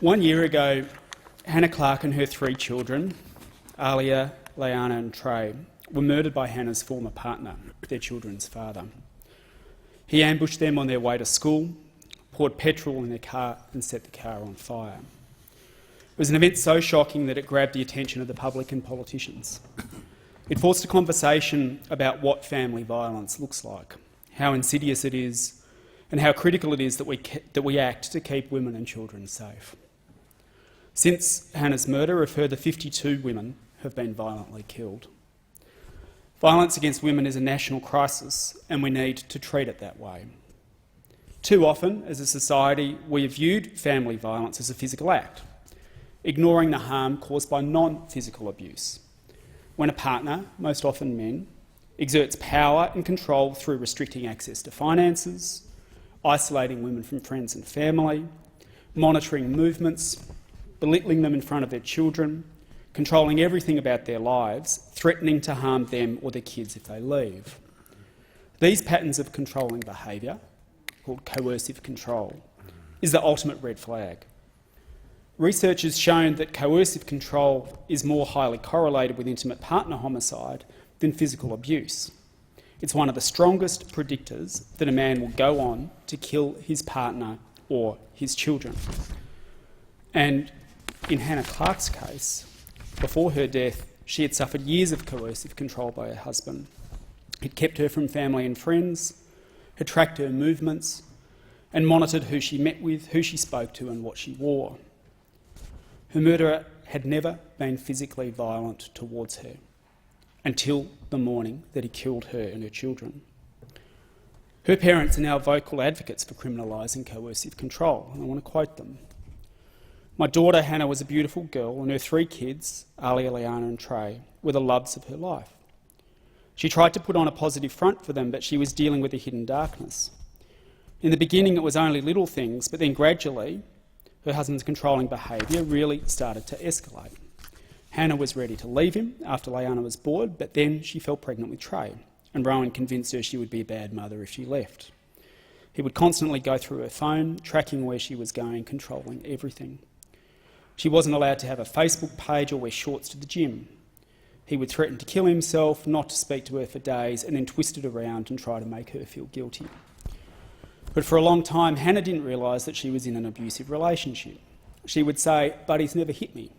1 year ago, Hannah Clarke and her 3 children, Alia, Leanna and Trey, were murdered by Hannah's former partner, their children's father. He ambushed them on their way to school, poured petrol in their car and set the car on fire. It was an event so shocking that it grabbed the attention of the public and politicians. It forced a conversation about what family violence looks like, how insidious it is, and how critical it is that we act to keep women and children safe. Since Hannah's murder, a further 52 women have been violently killed. Violence against women is a national crisis, and we need to treat it that way. Too often, as a society, we have viewed family violence as a physical act, ignoring the harm caused by non-physical abuse. When a partner, most often men, exerts power and control through restricting access to finances, isolating women from friends and family, monitoring movements, belittling them in front of their children, controlling everything about their lives, threatening to harm them or their kids if they leave. These patterns of controlling behaviour, called coercive control, is the ultimate red flag. Research has shown that coercive control is more highly correlated with intimate partner homicide than physical abuse. It's one of the strongest predictors that a man will go on to kill his partner or his children. And in Hannah Clarke's case, before her death, she had suffered years of coercive control by her husband. He'd kept her from family and friends, had tracked her movements, and monitored who she met with, who she spoke to and what she wore. Her murderer had never been physically violent towards her until the morning that he killed her and her children. Her parents are now vocal advocates for criminalising coercive control, and I want to quote them. "My daughter Hannah was a beautiful girl, and her 3 kids, Alia, Leanna and Trey, were the loves of her life. She tried to put on a positive front for them, but she was dealing with a hidden darkness. In the beginning it was only little things, but then gradually her husband's controlling behaviour really started to escalate. Hannah was ready to leave him after Leanna was bored, but then she fell pregnant with Trey, and Rowan convinced her she would be a bad mother if she left. He would constantly go through her phone, tracking where she was going, controlling everything. She wasn't allowed to have a Facebook page or wear shorts to the gym. He would threaten to kill himself, not to speak to her for days, and then twist it around and try to make her feel guilty. But for a long time, Hannah didn't realise that she was in an abusive relationship. She would say, 'But he's never hit me.'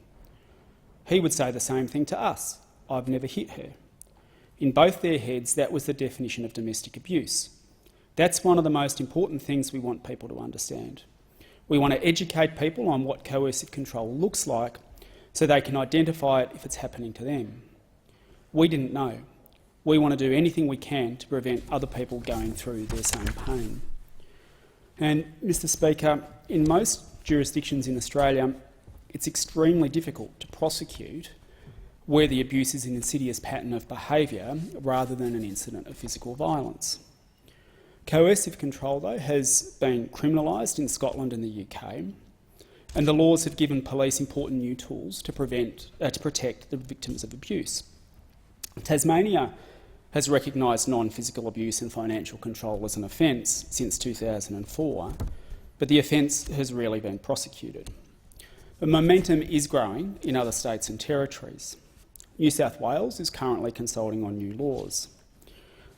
He would say the same thing to us, 'I've never hit her.' In both their heads, that was the definition of domestic abuse. That's one of the most important things we want people to understand. We want to educate people on what coercive control looks like so they can identify it if it's happening to them. We didn't know. We want to do anything we can to prevent other people going through their same pain." And, Mr Speaker, in most jurisdictions in Australia, it's extremely difficult to prosecute where the abuse is an insidious pattern of behaviour rather than an incident of physical violence. Coercive control, though, has been criminalised in Scotland and the UK, and the laws have given police important new tools to protect the victims of abuse. Tasmania has recognised non-physical abuse and financial control as an offence since 2004, but the offence has rarely been prosecuted. But momentum is growing in other states and territories. New South Wales is currently consulting on new laws.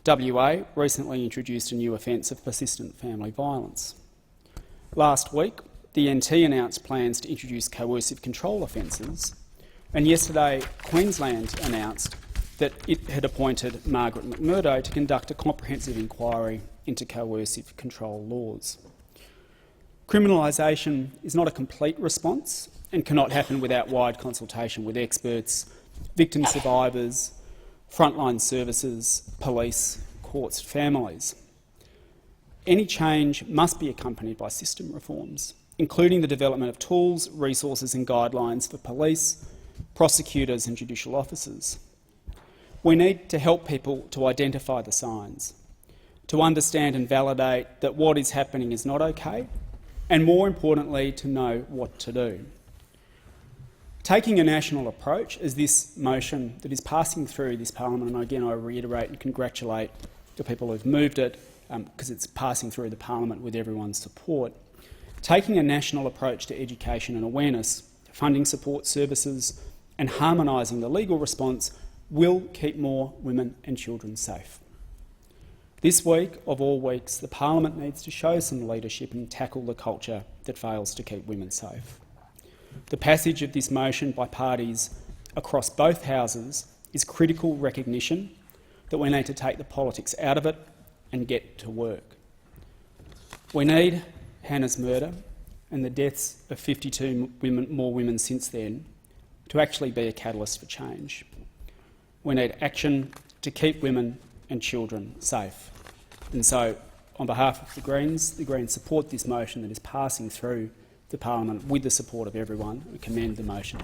WA recently introduced a new offence of persistent family violence. Last week, the NT announced plans to introduce coercive control offences, and yesterday Queensland announced that it had appointed Margaret McMurdo to conduct a comprehensive inquiry into coercive control laws. Criminalisation is not a complete response and cannot happen without wide consultation with experts, victim survivors, frontline services, police, courts, families. Any change must be accompanied by system reforms, including the development of tools, resources and guidelines for police, prosecutors and judicial officers. We need to help people to identify the signs, to understand and validate that what is happening is not okay, and more importantly, to know what to do. Taking a national approach, as this motion that is passing through this parliament, and again I reiterate and congratulate the people who've moved it because it's passing through the parliament with everyone's support, Taking a national approach to education and awareness, funding support services and harmonising the legal response will keep more women and children safe. This week, of all weeks, the Parliament needs to show some leadership and tackle the culture that fails to keep women safe. The passage of this motion by parties across both houses is critical recognition that we need to take the politics out of it and get to work. We need Hannah's murder and the deaths of 52 more women since then to actually be a catalyst for change. We need action to keep women and children safe. And so, on behalf of the Greens support this motion that is passing through the Parliament with the support of everyone. We commend the motion.